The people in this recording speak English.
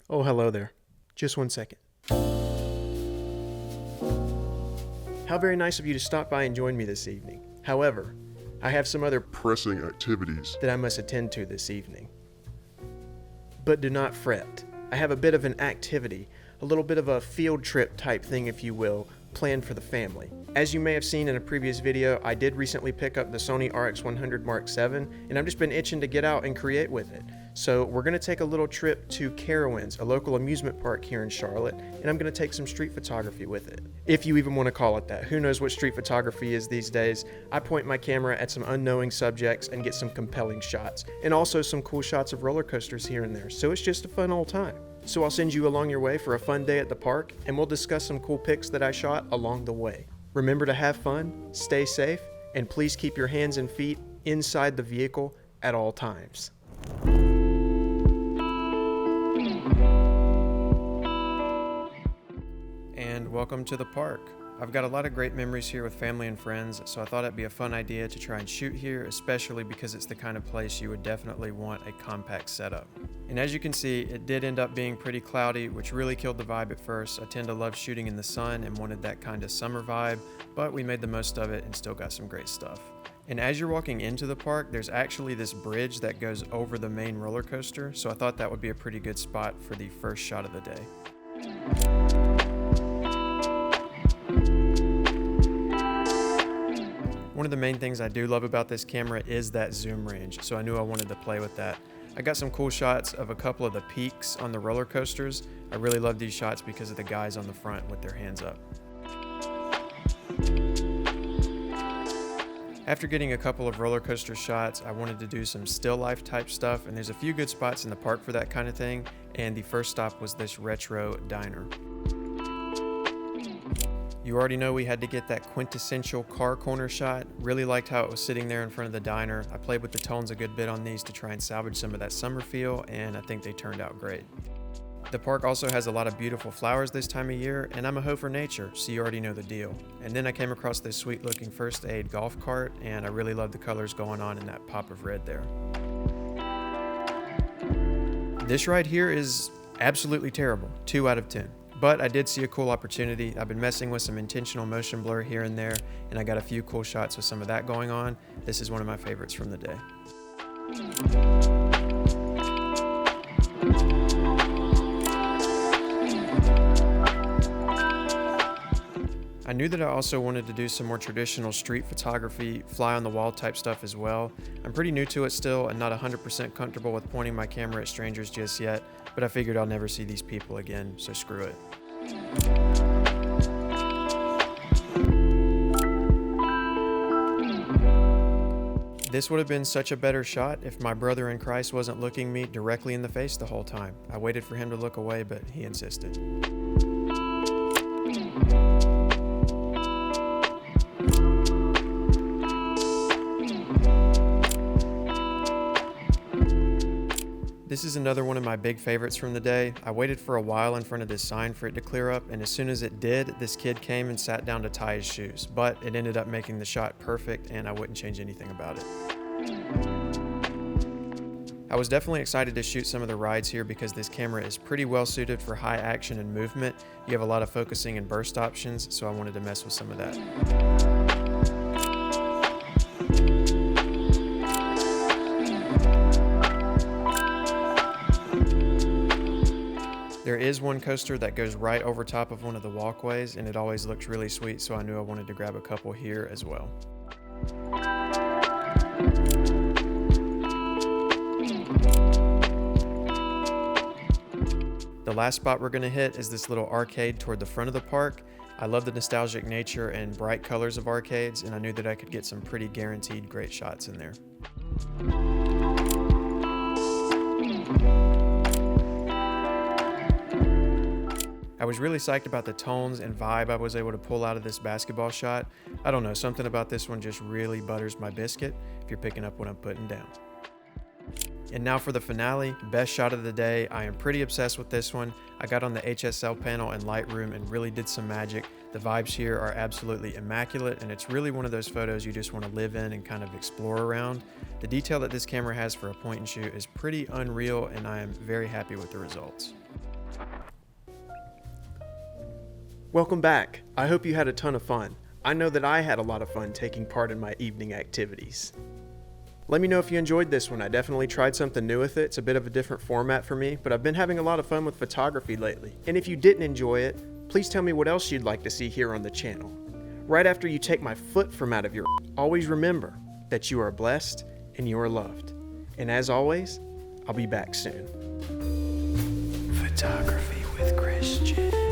Oh, hello there. Just one second. How very nice of you to stop by and join me this evening. However, I have some other pressing activities that I must attend to this evening. But do not fret. I have a bit of an activity, a little bit of a field trip type thing, if you will, planned for the family. As you may have seen in a previous video, I did recently pick up the Sony RX100 VII, and I've just been itching to get out and create with it. So we're going to take a little trip to Carowinds, a local amusement park here in Charlotte, and I'm going to take some street photography with it. If you even want to call it that. Who knows what street photography is these days? I point my camera at some unknowing subjects and get some compelling shots, and also some cool shots of roller coasters here and there, so it's just a fun old time. So I'll send you along your way for a fun day at the park, and we'll discuss some cool pics that I shot along the way. Remember to have fun, stay safe, and please keep your hands and feet inside the vehicle at all times. And welcome to the park. I've got a lot of great memories here with family and friends, so I thought it'd be a fun idea to try and shoot here, especially because it's the kind of place you would definitely want a compact setup. And as you can see, it did end up being pretty cloudy, which really killed the vibe at first. I tend to love shooting in the sun and wanted that kind of summer vibe, but we made the most of it and still got some great stuff. And as you're walking into the park, there's actually this bridge that goes over the main roller coaster, so I thought that would be a pretty good spot for the first shot of the day. One of the main things I do love about this camera is that zoom range, so I knew I wanted to play with that. I got some cool shots of a couple of the peaks on the roller coasters. I really love these shots because of the guys on the front with their hands up. After getting a couple of roller coaster shots, I wanted to do some still life type stuff, and there's a few good spots in the park for that kind of thing, and the first stop was this retro diner. You already know we had to get that quintessential car corner shot. Really liked how it was sitting there in front of the diner. I played with the tones a good bit on these to try and salvage some of that summer feel, and I think they turned out great. The park also has a lot of beautiful flowers this time of year, and I'm a hoe for nature, so you already know the deal. And then I came across this sweet looking first aid golf cart, and I really love the colors going on in that pop of red there. This ride here is absolutely terrible, 2 out of 10. But I did see a cool opportunity. I've been messing with some intentional motion blur here and there, and I got a few cool shots with some of that going on. This is one of my favorites from the day. I knew that I also wanted to do some more traditional street photography, fly on the wall type stuff as well. I'm pretty new to it still and not 100% comfortable with pointing my camera at strangers just yet, but I figured I'll never see these people again, so screw it. This would have been such a better shot if my brother in Christ wasn't looking me directly in the face the whole time. I waited for him to look away, but he insisted. This is another one of my big favorites from the day. I waited for a while in front of this sign for it to clear up, and as soon as it did, this kid came and sat down to tie his shoes, but it ended up making the shot perfect, and I wouldn't change anything about it. I was definitely excited to shoot some of the rides here because this camera is pretty well suited for high action and movement. You have a lot of focusing and burst options, so I wanted to mess with some of that. There is one coaster that goes right over top of one of the walkways, and it always looks really sweet, so I knew I wanted to grab a couple here as well. The last spot we're going to hit is this little arcade toward the front of the park. I love the nostalgic nature and bright colors of arcades, and I knew that I could get some pretty guaranteed great shots in there. I was really psyched about the tones and vibe I was able to pull out of this basketball shot. I don't know, something about this one just really butters my biscuit, if you're picking up what I'm putting down. And now for the finale, best shot of the day. I am pretty obsessed with this one. I got on the HSL panel in Lightroom and really did some magic. The vibes here are absolutely immaculate, and it's really one of those photos you just want to live in and kind of explore around. The detail that this camera has for a point and shoot is pretty unreal, and I am very happy with the results. Welcome back. I hope you had a ton of fun. I know that I had a lot of fun taking part in my evening activities. Let me know if you enjoyed this one. I definitely tried something new with it. It's a bit of a different format for me, but I've been having a lot of fun with photography lately. And if you didn't enjoy it, please tell me what else you'd like to see here on the channel. Right after you take my foot from out of your, always remember that you are blessed and you are loved. And as always, I'll be back soon. Photography with Christian.